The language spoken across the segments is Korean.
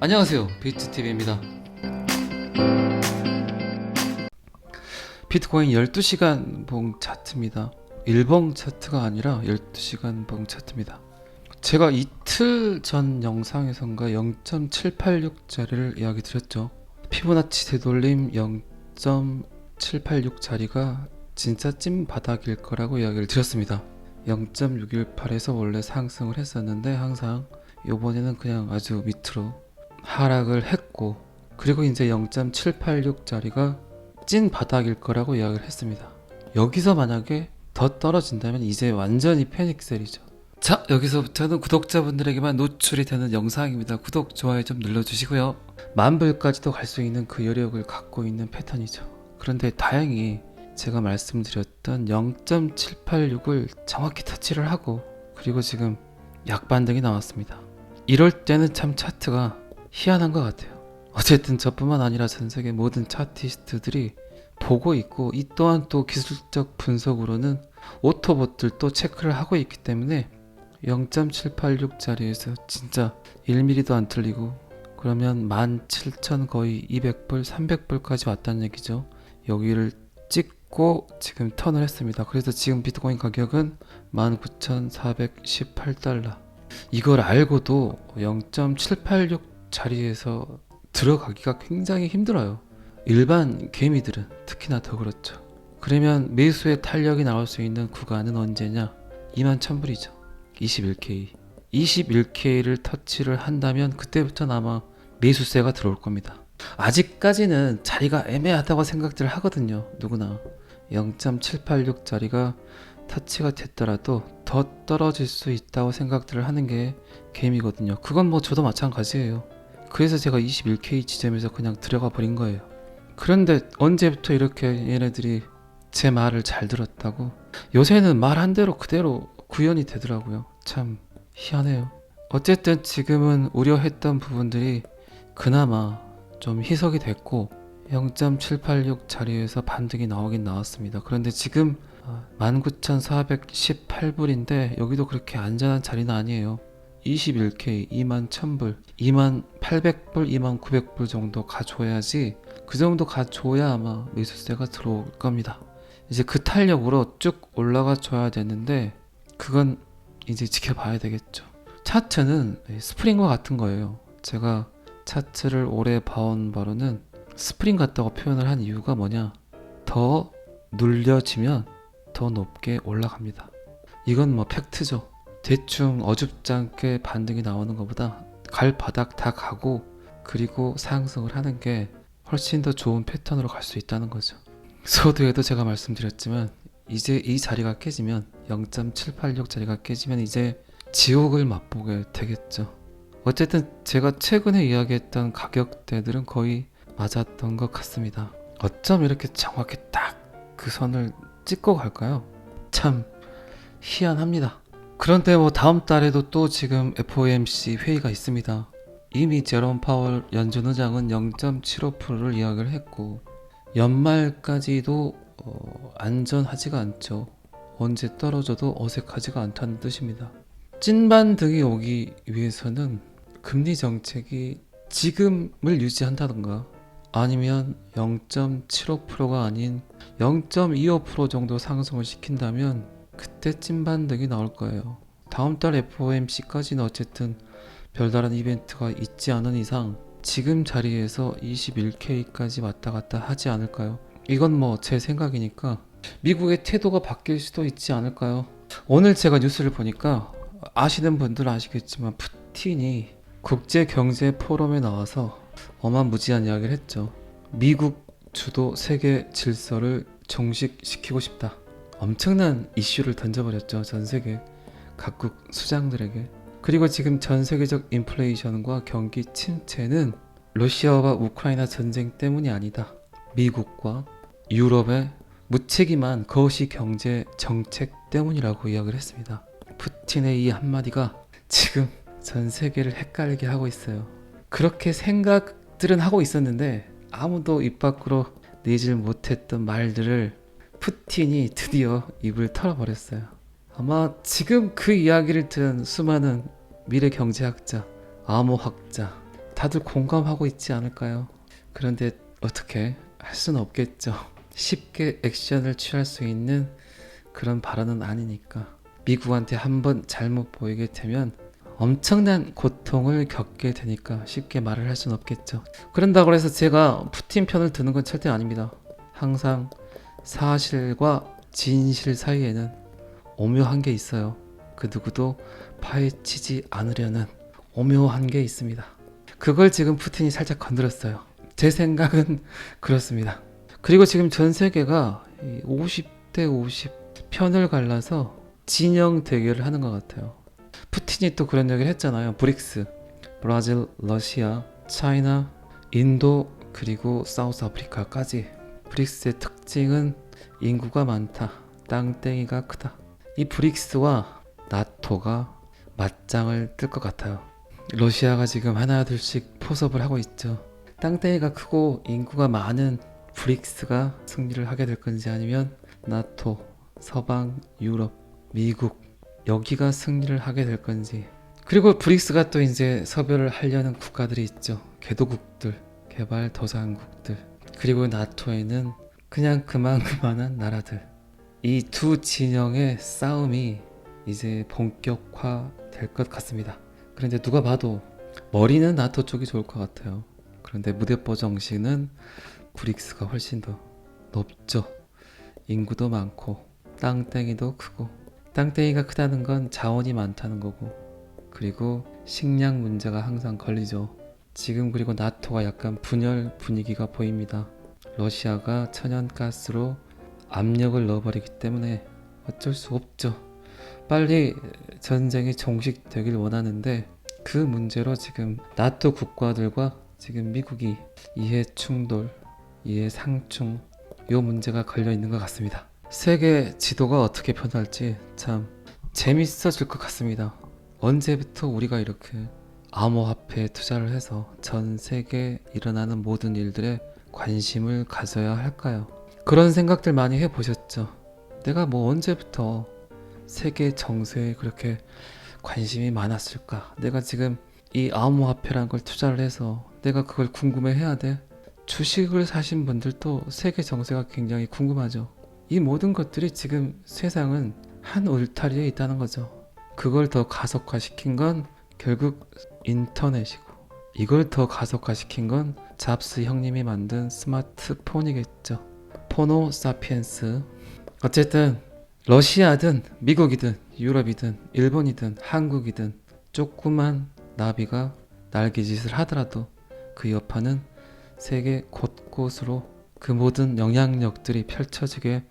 안녕하세요, 비트TV입니다. 비트코인 12시간 봉 차트입니다. 일봉 차트가 아니라 12시간 봉 차트입니다. 제가 이틀 전 영상에선가 0.786짜리를 이야기 드렸죠. 피보나치 되돌림 0.786짜리가 진짜 찐 바닥일 거라고 이야기를 드렸습니다. 0.618에서 원래 상승을 했었는데 항상 요번에는 그냥 아주 밑으로 하락을 했고, 그리고 이제 0.786짜리가 찐 바닥일 거라고 이야기를 했습니다. 여기서 만약에 더 떨어진다면 이제 완전히 패닉셀이죠. 자, 여기서부터는 구독자분들에게만 노출이 되는 영상입니다. 구독, 좋아요 좀 눌러주시고요. 만불까지도 갈 수 있는 그 여력을 갖고 있는 패턴이죠. 그런데 다행히 제가 말씀드렸던 0.786을 정확히 터치를 하고, 그리고 지금 약반등이 나왔습니다. 이럴 때는 참 차트가 희한한 것 같아요. 어쨌든 저뿐만 아니라 전 세계 모든 차티스트들이 보고 있고, 이 또한 또 기술적 분석으로는 오토봇들도 체크를 하고 있기 때문에 0.786짜리에서 진짜 1mm도 안 틀리고, 그러면 17,000 거의 200불, 300불까지 왔다는 얘기죠. 여기를 찍고 지금 턴을 했습니다. 그래서 지금 비트코인 가격은 19,418달러. 이걸 알고도 0.786 자리에서 들어가기가 굉장히 힘들어요. 일반 개미들은 특히나 더 그렇죠. 그러면 매수의 탄력이 나올 수 있는 구간은 언제냐? 21,000불이죠. 21K. 21K를 터치를 한다면 그때부터는 아마 매수세가 들어올 겁니다. 아직까지는 자리가 애매하다고 생각들 하거든요. 누구나. 0.786짜리가 터치가 됐더라도 더 떨어질 수 있다고 생각들을 하는 게 개미거든요. 그건 뭐 저도 마찬가지예요. 그래서 제가 21K 지점에서 그냥 들어가 버린 거예요. 그런데 언제부터 이렇게 얘네들이 제 말을 잘 들었다고? 요새는 말한 대로 그대로 구현이 되더라고요. 참 희한해요. 어쨌든 지금은 우려했던 부분들이 그나마 좀 희석이 됐고, 0.786 자리에서 반등이 나오긴 나왔습니다. 그런데 지금 19,418불인데 여기도 그렇게 안전한 자리는 아니에요. 21K 21,000불, 2800불, 2900불 정도 가줘야지, 그 정도 가줘야 아마 매수세가 들어올 겁니다. 이제 그 탄력으로 쭉 올라가 줘야 되는데 그건 이제 지켜봐야 되겠죠. 차트는 스프링과 같은 거예요. 제가 차트를 오래 봐온 바로는 스프링 같다고 표현을 한 이유가 뭐냐, 더 눌려지면 더 높게 올라갑니다. 이건 뭐 팩트죠. 대충 어줍지 않게 반등이 나오는 것보다 갈 바닥 다 가고 그리고 상승을 하는 게 훨씬 더 좋은 패턴으로 갈 수 있다는 거죠. 서두에도 제가 말씀드렸지만 이제 이 자리가 깨지면, 0.786 자리가 깨지면 이제 지옥을 맛보게 되겠죠. 어쨌든 제가 최근에 이야기했던 가격대들은 거의 맞았던 것 같습니다. 어쩜 이렇게 정확히 딱 그 선을 찍고 갈까요? 참 희한합니다. 그런데 뭐 다음 달에도 또 지금 FOMC 회의가 있습니다. 이미 제롬 파월 연준 의장은 0.75%를 이야기를 했고, 연말까지도 안전하지가 않죠. 언제 떨어져도 어색하지가 않다는 뜻입니다. 찐반등이 오기 위해서는 금리 정책이 지금을 유지한다던가, 아니면 0.75%가 아닌 0.25% 정도 상승을 시킨다면 그때 찐반등이 나올 거예요. 다음 달 FOMC까지는 어쨌든 별다른 이벤트가 있지 않은 이상 지금 자리에서 21K까지 왔다 갔다 하지 않을까요? 이건 뭐 제 생각이니까 미국의 태도가 바뀔 수도 있지 않을까요? 오늘 제가 뉴스를 보니까 아시는 분들은 아시겠지만 푸틴이 국제경제포럼에 나와서 어마무지한 이야기를 했죠. 미국 주도 세계 질서를 종식시키고 싶다. 엄청난 이슈를 던져버렸죠. 전 세계 각국 수장들에게. 그리고 지금 전 세계적 인플레이션과 경기 침체는 러시아와 우크라이나 전쟁 때문이 아니다. 미국과 유럽의 무책임한 거시 경제 정책 때문이라고 이야기를 했습니다. 푸틴의 이 한마디가 지금 전 세계를 헷갈리게 하고 있어요. 그렇게 생각들은 하고 있었는데 아무도 입 밖으로 내질 못했던 말들을 푸틴이 드디어 입을 털어버렸어요. 아마 지금 그 이야기를 들은 수많은 미래 경제학자, 암호학자, 다들 공감하고 있지 않을까요? 그런데 어떻게 할 수는 없겠죠. 쉽게 액션을 취할 수 있는 그런 발언은 아니니까. 미국한테 한번 잘못 보이게 되면 엄청난 고통을 겪게 되니까 쉽게 말을 할 수는 없겠죠. 그런다고 해서 제가 푸틴 편을 드는 건 절대 아닙니다. 항상 사실과 진실 사이에는 오묘한 게 있어요. 그 누구도 파헤치지 않으려는 오묘한 게 있습니다. 그걸 지금 푸틴이 살짝 건드렸어요. 제 생각은 그렇습니다. 그리고 지금 전 세계가 50대 50 편을 갈라서 진영 대결을 하는 것 같아요. 푸틴이 또 그런 얘기를 했잖아요. 브릭스, 브라질, 러시아, 차이나, 인도, 그리고 사우스 아프리카까지. 브릭스의 특징은 인구가 많다, 땅덩이가 크다. 이 브릭스와 나토가 맞짱을 뜰 것 같아요. 러시아가 지금 하나 둘씩 포섭을 하고 있죠. 땅덩이가 크고 인구가 많은 브릭스가 승리를 하게 될 건지, 아니면 나토, 서방, 유럽, 미국 여기가 승리를 하게 될 건지. 그리고 브릭스가 또 이제 섭외를 하려는 국가들이 있죠. 개도국들, 개발도상국들. 그리고 나토에는 그냥 그만한 나라들. 이 두 진영의 싸움이 이제 본격화 될 것 같습니다. 그런데 누가 봐도 머리는 나토 쪽이 좋을 것 같아요. 그런데 무대뽀 정신은 브릭스가 훨씬 더 높죠. 인구도 많고 땅덩이도 크고. 땅덩이가 크다는 건 자원이 많다는 거고, 그리고 식량 문제가 항상 걸리죠. 지금 그리고 나토가 약간 분열 분위기가 보입니다. 러시아가 천연가스로 압력을 넣어버리기 때문에 어쩔 수 없죠. 빨리 전쟁이 종식되길 원하는데 그 문제로 지금 나토 국가들과 지금 미국이 이해 충돌, 이해 상충, 요 문제가 걸려 있는 것 같습니다. 세계 지도가 어떻게 변할지 참 재밌어질 것 같습니다. 언제부터 우리가 이렇게 암호화폐에 투자를 해서 전 세계에 일어나는 모든 일들에 관심을 가져야 할까요? 그런 생각들 많이 해보셨죠? 내가 뭐 언제부터 세계 정세에 그렇게 관심이 많았을까? 내가 지금 이 암호화폐라는 걸 투자를 해서 내가 그걸 궁금해 해야 돼? 주식을 사신 분들도 세계 정세가 굉장히 궁금하죠. 이 모든 것들이 지금 세상은 한 울타리에 있다는 거죠. 그걸 더 가속화시킨 건 결국 인터넷이고, 이걸 더 가속화시킨 건 잡스 형님이 만든 스마트폰이겠죠. 포노 사피엔스. 어쨌든 러시아든 미국이든 유럽이든 일본이든 한국이든 조그만 나비가 날개짓을 하더라도 그 여파는 세계 곳곳으로 그 모든 영향력들이 펼쳐지게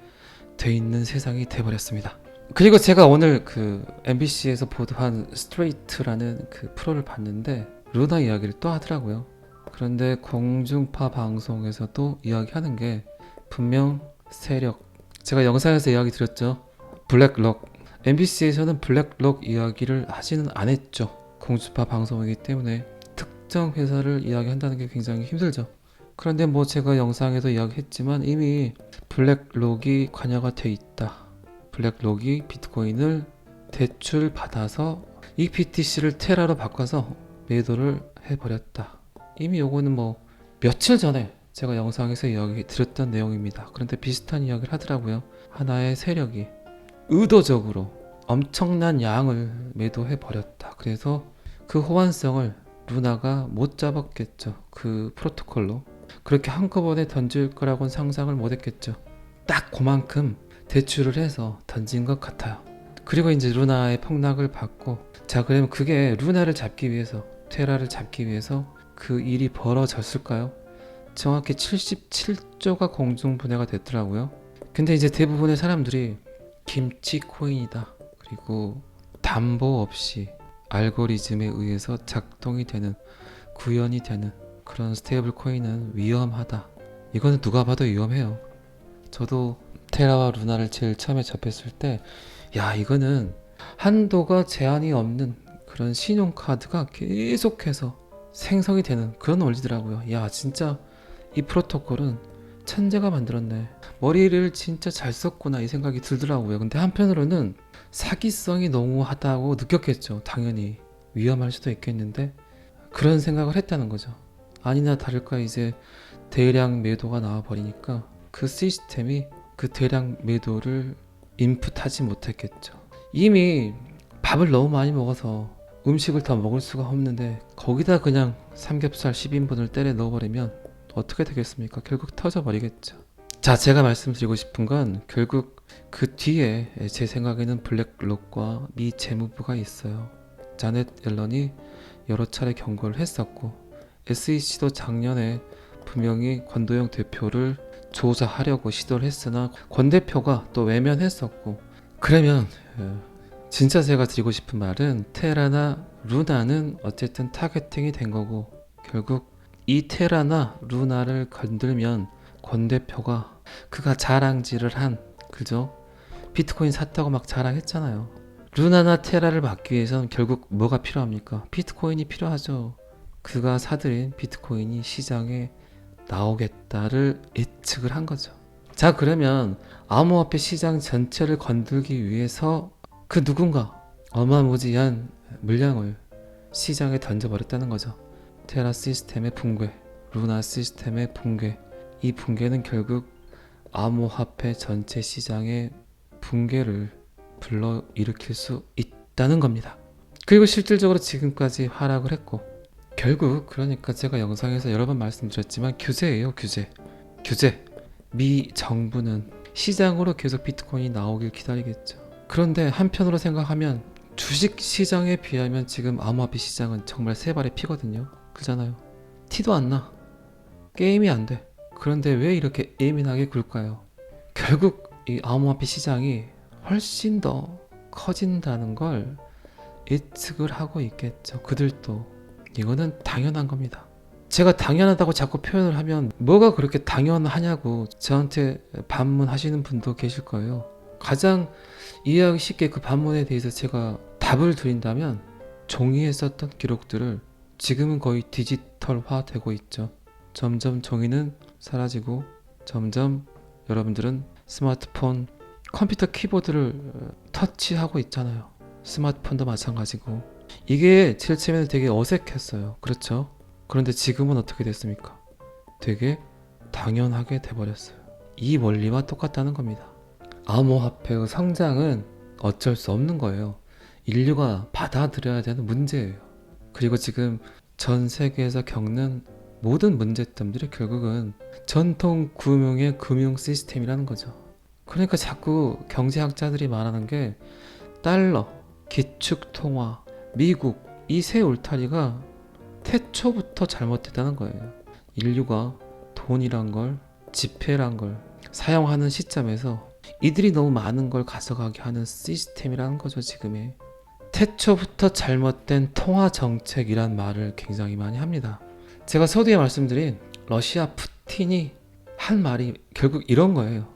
돼 있는 세상이 돼버렸습니다. 그리고 제가 오늘 그 MBC에서 보도한 스트레이트라는 그 프로를 봤는데 루나 이야기를 또 하더라고요. 그런데 공중파 방송에서도 이야기하는 게 분명 세력, 제가 영상에서 이야기 드렸죠. 블랙록. MBC에서는 블랙록 이야기를 하지는 않았죠. 공중파 방송이기 때문에 특정 회사를 이야기한다는 게 굉장히 힘들죠. 그런데 뭐 제가 영상에도 이야기했지만 이미 블랙록이 관여가 돼 있다. 블랙록이 비트코인을 대출 받아서 이 BTC를 테라로 바꿔서 매도를 해버렸다. 이미 요거는 뭐 며칠 전에 제가 영상에서 이야기 드렸던 내용입니다. 그런데 비슷한 이야기를 하더라고요. 하나의 세력이 의도적으로 엄청난 양을 매도해버렸다. 그래서 그 호환성을 루나가 못 잡았겠죠. 그 프로토콜로. 그렇게 한꺼번에 던질 거라고는 상상을 못했겠죠. 딱 그만큼 대출을 해서 던진 것 같아요. 그리고 이제 루나의 폭락을 받고, 자 그러면 그게 루나를 잡기 위해서, 테라를 잡기 위해서 그 일이 벌어졌을까요? 정확히 77조가 공중분해가 됐더라고요. 근데 이제 대부분의 사람들이 김치 코인이다, 그리고 담보 없이 알고리즘에 의해서 작동이 되는, 구현이 되는 그런 스테이블 코인은 위험하다. 이거는 누가 봐도 위험해요. 저도 테라와 루나를 제일 처음에 접했을 때, 야 이거는 한도가 제한이 없는 그런 신용카드가 계속해서 생성이 되는 그런 원리더라고요. 야 진짜 이 프로토콜은 천재가 만들었네, 머리를 진짜 잘 썼구나, 이 생각이 들더라고요. 근데 한편으로는 사기성이 너무하다고 느꼈겠죠. 당연히 위험할 수도 있겠는데, 그런 생각을 했다는 거죠. 아니나 다를까 이제 대량 매도가 나와버리니까 그 시스템이 그 대량 매도를 인풋하지 못했겠죠. 이미 밥을 너무 많이 먹어서 음식을 더 먹을 수가 없는데 거기다 그냥 삼겹살 10인분을 때려 넣어버리면 어떻게 되겠습니까? 결국 터져버리겠죠. 자, 제가 말씀드리고 싶은 건 결국 그 뒤에 제 생각에는 블랙록과 미 재무부가 있어요. 자넷 옐런이 여러 차례 경고를 했었고 SEC도 작년에 분명히 권도영 대표를 조사하려고 시도를 했으나 권 대표가 또 외면했었고, 그러면 진짜 제가 드리고 싶은 말은 테라나 루나는 어쨌든 타겟팅이 된 거고, 결국 이 테라나 루나를 건들면 권 대표가 그가 자랑질을 한, 그죠? 비트코인 샀다고 막 자랑했잖아요. 루나나 테라를 막기 위해서는 결국 뭐가 필요합니까? 비트코인이 필요하죠. 그가 사들인 비트코인이 시장에 나오겠다를 예측을 한 거죠. 자, 그러면 암호화폐 시장 전체를 건들기 위해서 그 누군가 어마무지한 물량을 시장에 던져버렸다는 거죠. 테라 시스템의 붕괴, 루나 시스템의 붕괴. 이 붕괴는 결국 암호화폐 전체 시장의 붕괴를 불러일으킬 수 있다는 겁니다. 그리고 실질적으로 지금까지 하락을 했고, 결국 그러니까 제가 영상에서 여러 번 말씀드렸지만 규제예요. 규제. 미 정부는 시장으로 계속 비트코인이 나오길 기다리겠죠. 그런데 한편으로 생각하면 주식 시장에 비하면 지금 암호화폐 시장은 정말 세 발의 피거든요. 그잖아요. 티도 안 나. 게임이 안 돼. 그런데 왜 이렇게 예민하게 굴까요? 결국 이 암호화폐 시장이 훨씬 더 커진다는 걸 예측을 하고 있겠죠. 그들도. 이거는 당연한 겁니다. 제가 당연하다고 자꾸 표현을 하면 뭐가 그렇게 당연하냐고 저한테 반문하시는 분도 계실 거예요. 가장 이해하기 쉽게 그 반문에 대해서 제가 답을 드린다면, 종이에 썼던 기록들을 지금은 거의 디지털화 되고 있죠. 점점 종이는 사라지고 점점 여러분들은 스마트폰, 컴퓨터 키보드를 터치하고 있잖아요. 스마트폰도 마찬가지고. 이게 제일 처음에는 되게 어색했어요. 그렇죠? 그런데 지금은 어떻게 됐습니까? 되게 당연하게 돼버렸어요. 이 원리와 똑같다는 겁니다. 암호화폐의 성장은 어쩔 수 없는 거예요. 인류가 받아들여야 되는 문제예요. 그리고 지금 전 세계에서 겪는 모든 문제점들이 결국은 전통 금융의 금융 시스템이라는 거죠. 그러니까 자꾸 경제학자들이 말하는 게 달러, 기축통화, 미국, 이 세 울타리가 태초부터 잘못됐다는 거예요. 인류가 돈이란 걸, 지폐란 걸 사용하는 시점에서 이들이 너무 많은 걸 가져가게 하는 시스템이라는 거죠. 지금의 태초부터 잘못된 통화 정책이란 말을 굉장히 많이 합니다. 제가 서두에 말씀드린 러시아 푸틴이 한 말이 결국 이런 거예요.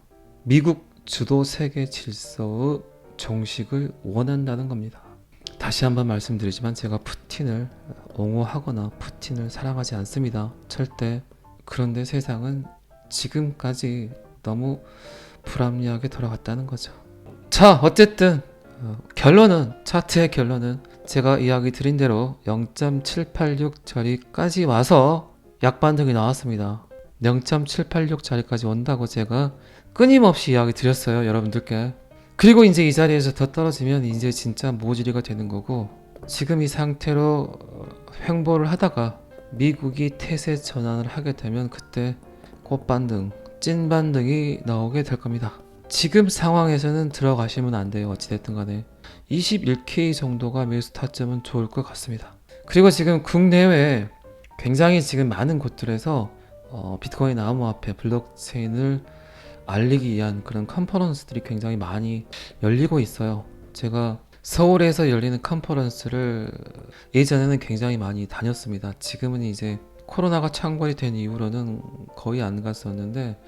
미국 주도 세계 질서의 종식을 원한다는 겁니다. 다시 한번 말씀드리지만 제가 푸틴을 옹호하거나 푸틴을 사랑하지 않습니다. 절대. 그런데 세상은 지금까지 너무 불합리하게 돌아갔다는 거죠. 자, 어쨌든 결론은, 차트의 결론은 제가 이야기 드린 대로 0.786짜리까지 와서 약반등이 나왔습니다. 0.786짜리까지 온다고 제가 끊임없이 이야기 드렸어요, 여러분들께. 그리고 이제 이 자리에서 더 떨어지면 이제 진짜 모질이가 되는 거고, 지금 이 상태로 횡보를 하다가 미국이 태세 전환을 하게 되면 그때 꽃반등, 찐반등이 나오게 될 겁니다. 지금 상황에서는 들어가시면 안 돼요. 어찌됐든 간에 21K 정도가 매수 타점은 좋을 것 같습니다. 그리고 지금 국내외 굉장히 지금 많은 곳들에서 비트코인 암호화폐 블록체인을 알리기 위한 그런 컨퍼런스들이 굉장히 많이 열리고 있어요. 제가 서울에서 열리는 컨퍼런스를 예전에는 굉장히 많이 다녔습니다. 지금은 이제 코로나가 창궐이 된 이후로는 거의 안 갔었는데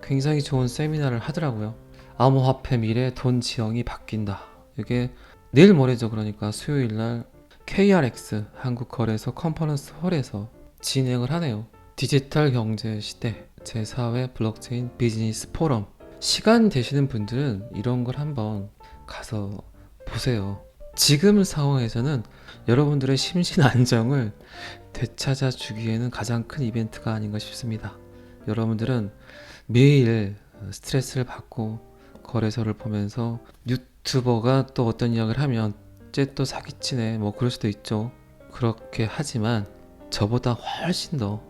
굉장히 좋은 세미나를 하더라고요. 암호화폐 미래 돈 지형이 바뀐다. 이게 내일 모레죠. 그러니까 수요일날 KRX 한국거래소 컨퍼런스 홀에서 진행을 하네요. 디지털 경제 시대 제4회 블록체인 비즈니스 포럼. 시간 되시는 분들은 이런 걸 한번 가서 보세요. 지금 상황에서는 여러분들의 심신 안정을 되찾아 주기에는 가장 큰 이벤트가 아닌가 싶습니다. 여러분들은 매일 스트레스를 받고 거래소를 보면서 유튜버가 또 어떤 이야기를 하면 쟤 또 사기치네 뭐 그럴 수도 있죠. 그렇게 하지만 저보다 훨씬 더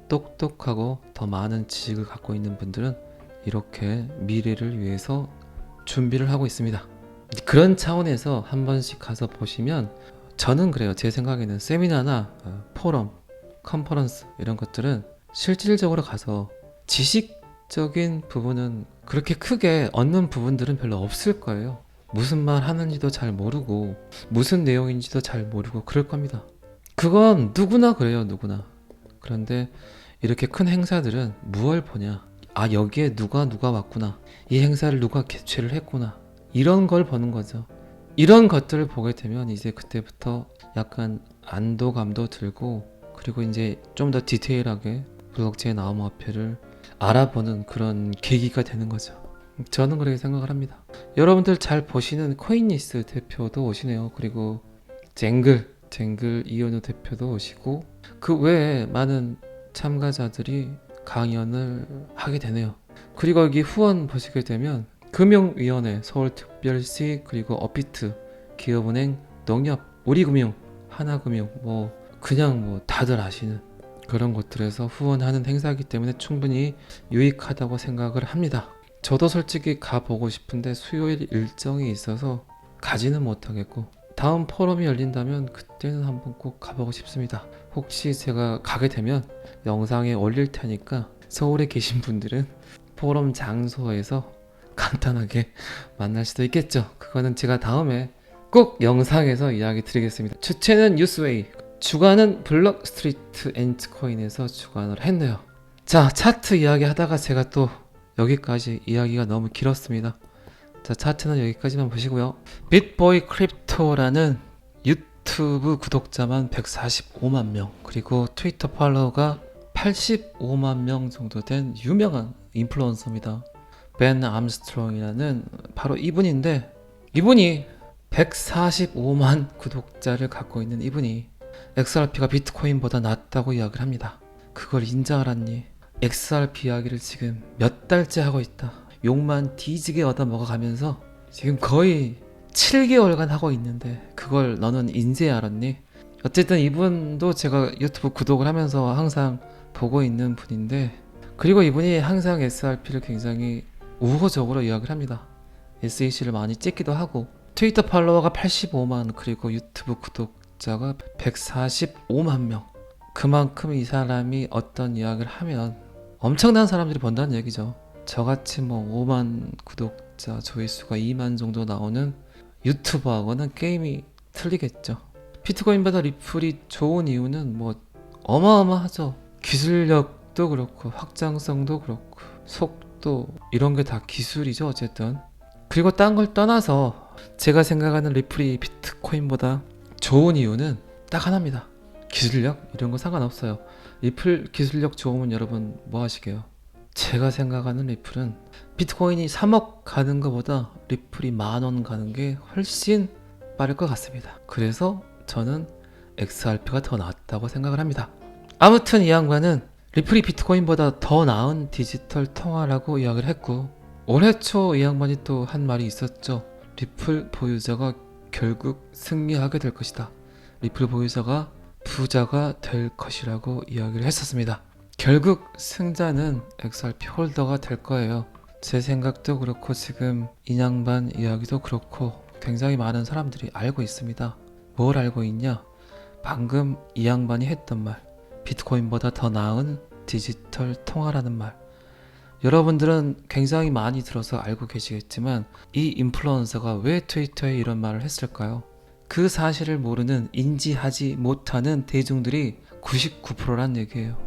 똑똑하고 더 많은 지식을 갖고 있는 분들은 이렇게 미래를 위해서 준비를 하고 있습니다. 그런 차원에서 한 번씩 가서 보시면 저는 그래요. 제 생각에는 세미나나 포럼, 컨퍼런스 이런 것들은 실질적으로 가서 지식적인 부분은 그렇게 크게 얻는 부분들은 별로 없을 거예요. 무슨 말 하는지도 잘 모르고 무슨 내용인지도 잘 모르고 그럴 겁니다. 그건 누구나 그래요. 누구나. 그런데 이렇게 큰 행사들은 무얼 보냐? 아, 여기에 누가 왔구나. 이 행사를 누가 개최를 했구나. 이런 걸 보는 거죠. 이런 것들을 보게 되면 이제 그때부터 약간 안도감도 들고, 그리고 이제 좀 더 디테일하게 블록체인 암호화폐를 알아보는 그런 계기가 되는 거죠. 저는 그렇게 생각을 합니다. 여러분들 잘 보시는 코인리스 대표도 오시네요. 그리고 쟁글 이현우 대표도 오시고, 그 외에 많은 참가자들이 강연을 하게 되네요. 그리고 여기 후원 보시게 되면 금융위원회, 서울특별시, 그리고 업비트, 기업은행, 농협, 우리금융, 하나금융, 뭐 그냥 뭐 다들 아시는 그런 곳들에서 후원하는 행사이기 때문에 충분히 유익하다고 생각을 합니다. 저도 솔직히 가보고 싶은데 수요일 일정이 있어서 가지는 못하겠고, 다음 포럼이 열린다면 그때는 한번 꼭 가보고 싶습니다. 혹시 제가 가게 되면 영상에 올릴 테니까 서울에 계신 분들은 포럼 장소에서 간단하게 만날 수도 있겠죠. 그거는 제가 다음에 꼭 영상에서 이야기 드리겠습니다. 주체는 뉴스웨이, 주관은 블록스트리트 엔트코인에서 주관을 했네요. 자, 차트 이야기 하다가 제가 또 여기까지 이야기가 너무 길었습니다. 자, 차트는 여기까지만 보시고요. 빗보이 크립토라는 유튜브 구독자만 145만 명, 그리고 트위터 팔로워가 85만 명 정도 된 유명한 인플루언서입니다. 벤 암스트롱이라는 바로 이분인데, 이분이 145만 구독자를 갖고 있는 이분이 XRP가 비트코인보다 낫다고 이야기를 합니다. 그걸 인정하라니. XRP 이야기를 지금 몇 달째 하고 있다. 욕만 뒤지게 얻어 먹어가면서 지금 거의 7개월간 하고 있는데 그걸 너는 인지해 알았니? 어쨌든 이분도 제가 유튜브 구독을 하면서 항상 보고 있는 분인데, 그리고 이분이 항상 SRP를 굉장히 우호적으로 이야기를 합니다. SEC를 많이 찍기도 하고, 트위터 팔로워가 85만, 그리고 유튜브 구독자가 145만 명. 그만큼 이 사람이 어떤 이야기를 하면 엄청난 사람들이 본다는 얘기죠. 저같이 뭐 5만 구독자, 조회수가 2만 정도 나오는 유튜버하고는 게임이 틀리겠죠. 비트코인보다 리플이 좋은 이유는 뭐 어마어마하죠. 기술력도 그렇고 확장성도 그렇고 속도, 이런 게 다 기술이죠 어쨌든. 그리고 딴 걸 떠나서 제가 생각하는 리플이 비트코인보다 좋은 이유는 딱 하나입니다. 기술력? 이런 거 상관없어요. 리플 기술력 좋으면 여러분 뭐 하시게요? 제가 생각하는 리플은 비트코인이 3억 가는 것보다 리플이 10,000원 가는 게 훨씬 빠를 것 같습니다. 그래서 저는 XRP가 더 낫다고 생각을 합니다. 아무튼 이 양반은 리플이 비트코인보다 더 나은 디지털 통화라고 이야기를 했고, 올해 초 이 양반이 또 한 말이 있었죠. 리플 보유자가 결국 승리하게 될 것이다. 리플 보유자가 부자가 될 것이라고 이야기를 했었습니다. 결국 승자는 XRP 홀더가 될 거예요. 제 생각도 그렇고 지금 이 양반 이야기도 그렇고 굉장히 많은 사람들이 알고 있습니다. 뭘 알고 있냐? 방금 이 양반이 했던 말, 비트코인보다 더 나은 디지털 통화라는 말. 여러분들은 굉장히 많이 들어서 알고 계시겠지만 이 인플루언서가 왜 트위터에 이런 말을 했을까요? 그 사실을 모르는, 인지하지 못하는 대중들이 99%란 얘기예요.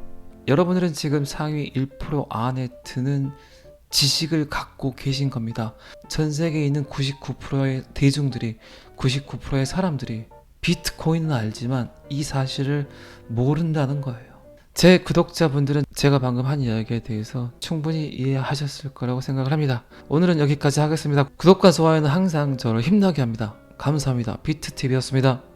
여러분들은 지금 상위 1% 안에 드는 지식을 갖고 계신 겁니다. 전 세계에 있는 99%의 대중들이, 99%의 사람들이 비트코인은 알지만 이 사실을 모른다는 거예요. 제 구독자분들은 제가 방금 한 이야기에 대해서 충분히 이해하셨을 거라고 생각을 합니다. 오늘은 여기까지 하겠습니다. 구독과 좋아요는 항상 저를 힘나게 합니다. 감사합니다. 비트TV였습니다.